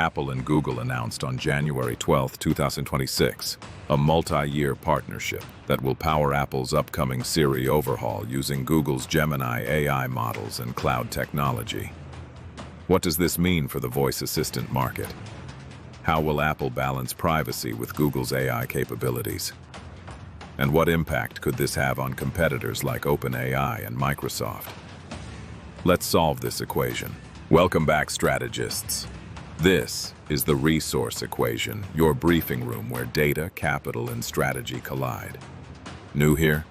Apple and Google announced on January 12, 2026, a multi-year partnership that will power Apple's upcoming Siri overhaul using Google's Gemini AI models and cloud technology. What does this mean for the voice assistant market? How will Apple balance privacy with Google's AI capabilities? And what impact could this have on competitors like OpenAI and Microsoft? Let's solve this equation. Welcome back, strategists. This is the Resource Equation, your briefing room where data, capital, and strategy collide. New here?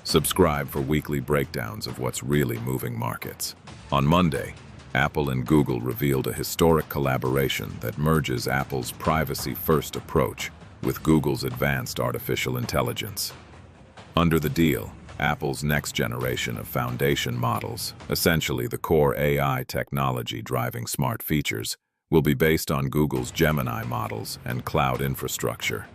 Subscribe for weekly breakdowns of what's really moving markets. On Monday, Apple and Google revealed a historic collaboration that merges Apple's privacy-first approach with Google's advanced artificial intelligence. Under the deal, Apple's next generation of foundation models, essentially the core AI technology driving smart features, will be based on Google's Gemini models and cloud infrastructure.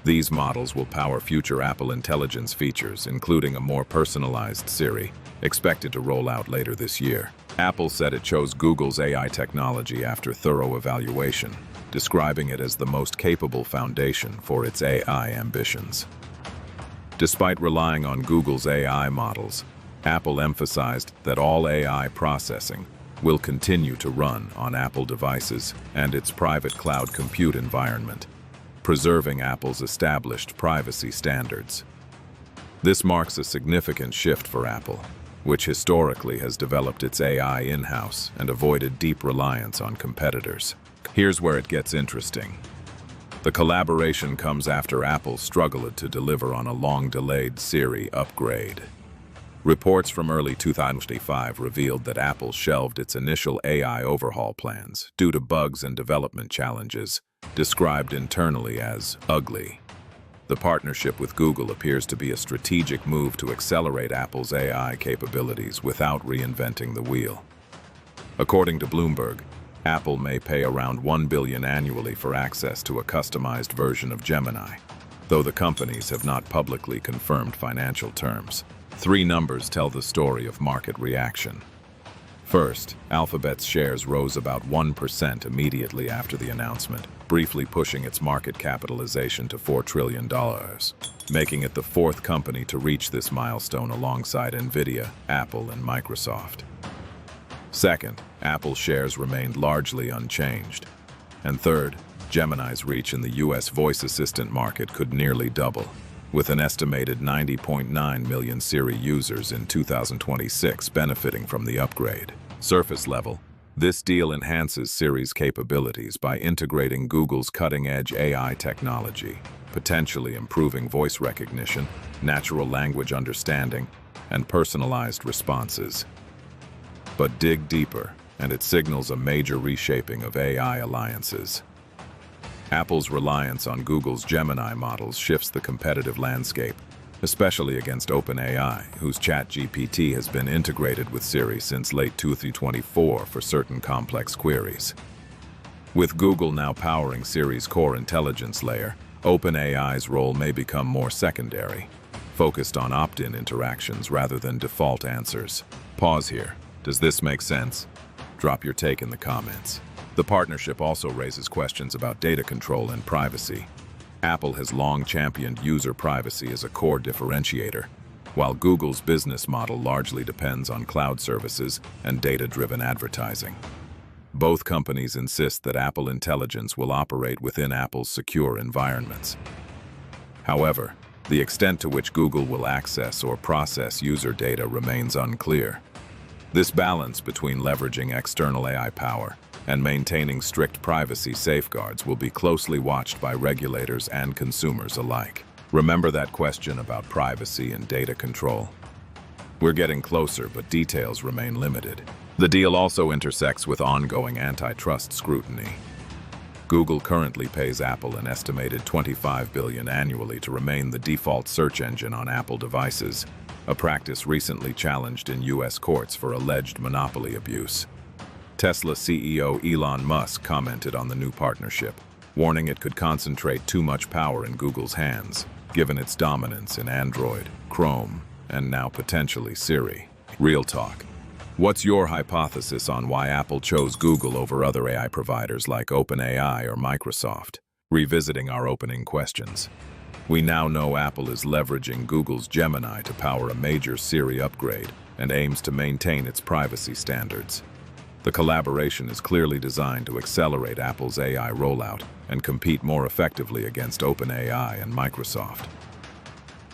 These models will power future Apple Intelligence features, including a more personalized Siri, expected to roll out later this year. Apple said it chose Google's AI technology after thorough evaluation, describing it as the most capable foundation for its AI ambitions. Despite relying on Google's AI models, Apple emphasized that all AI processing will continue to run on Apple devices and its private cloud compute environment, preserving Apple's established privacy standards. This marks a significant shift for Apple, which historically has developed its AI in-house and avoided deep reliance on competitors. Here's where it gets interesting. The collaboration comes after Apple struggled to deliver on a long-delayed Siri upgrade. Reports from early 2025 revealed that Apple shelved its initial AI overhaul plans due to bugs and development challenges, described internally as ugly. The partnership with Google appears to be a strategic move to accelerate Apple's AI capabilities without reinventing the wheel. According to Bloomberg, Apple may pay around $1 billion annually for access to a customized version of Gemini, though the companies have not publicly confirmed financial terms. Three numbers tell the story of market reaction. First, Alphabet's shares rose about 1% immediately after the announcement, briefly pushing its market capitalization to $4 trillion, making it the fourth company to reach this milestone alongside Nvidia, Apple, and Microsoft. Second, Apple shares remained largely unchanged. And third, Gemini's reach in the U.S. voice assistant market could nearly double, with an estimated 90.9 million Siri users in 2026 benefiting from the upgrade. Surface level, this deal enhances Siri's capabilities by integrating Google's cutting-edge AI technology, potentially improving voice recognition, natural language understanding, and personalized responses. But dig deeper, and it signals a major reshaping of AI alliances. Apple's reliance on Google's Gemini models shifts the competitive landscape, especially against OpenAI, whose ChatGPT has been integrated with Siri since late 2024 for certain complex queries. With Google now powering Siri's core intelligence layer, OpenAI's role may become more secondary, focused on opt-in interactions rather than default answers. Pause here. Does this make sense? Drop your take in the comments. The partnership also raises questions about data control and privacy. Apple has long championed user privacy as a core differentiator, while Google's business model largely depends on cloud services and data-driven advertising. Both companies insist that Apple Intelligence will operate within Apple's secure environments. However, the extent to which Google will access or process user data remains unclear. This balance between leveraging external AI power and maintaining strict privacy safeguards will be closely watched by regulators and consumers alike. Remember that question about privacy and data control? We're getting closer, but details remain limited. The deal also intersects with ongoing antitrust scrutiny. Google currently pays Apple an estimated $25 billion annually to remain the default search engine on Apple devices, a practice recently challenged in U.S. courts for alleged monopoly abuse. Tesla CEO Elon Musk commented on the new partnership, warning it could concentrate too much power in Google's hands, given its dominance in Android, Chrome, and now potentially Siri. Real talk. What's your hypothesis on why Apple chose Google over other AI providers like OpenAI or Microsoft? Revisiting our opening questions. We now know Apple is leveraging Google's Gemini to power a major Siri upgrade and aims to maintain its privacy standards. The collaboration is clearly designed to accelerate Apple's AI rollout and compete more effectively against OpenAI and Microsoft.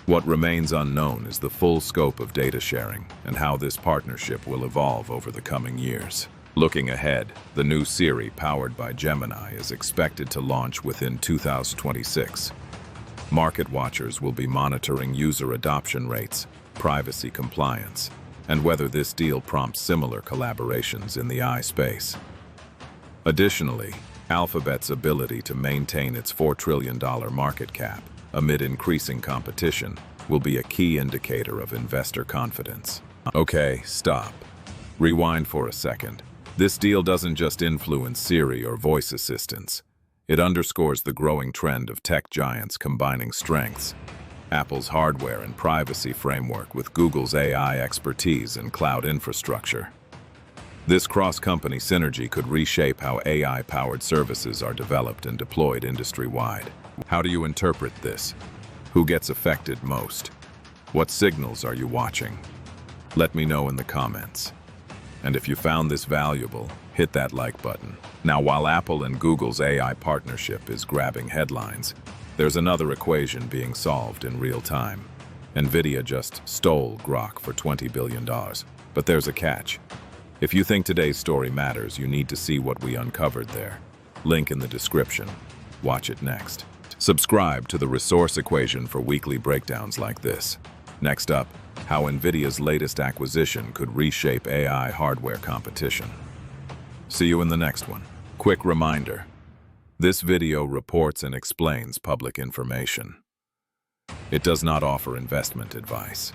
What remains unknown is the full scope of data sharing and how this partnership will evolve over the coming years. Looking ahead, the new Siri powered by Gemini is expected to launch within 2026. Market watchers will be monitoring user adoption rates, privacy compliance, and whether this deal prompts similar collaborations in the AI space. Additionally, Alphabet's ability to maintain its $4 trillion market cap amid increasing competition will be a key indicator of investor confidence. Okay, stop. Rewind for a second. This deal doesn't just influence Siri or voice assistants. It underscores the growing trend of tech giants combining strengths: Apple's hardware and privacy framework with Google's AI expertise and cloud infrastructure. This cross-company synergy could reshape how AI-powered services are developed and deployed industry-wide. How do you interpret this? Who gets affected most? What signals are you watching? Let me know in the comments. And if you found this valuable, hit that like button. Now, while Apple and Google's AI partnership is grabbing headlines, there's another equation being solved in real time. NVIDIA just stole Grok for $20 billion. But there's a catch. If you think today's story matters, you need to see what we uncovered there. Link in the description. Watch it next. Subscribe to the Resource Equation for weekly breakdowns like this. Next up, how NVIDIA's latest acquisition could reshape AI hardware competition. See you in the next one. Quick reminder. This video reports and explains public information. It does not offer investment advice.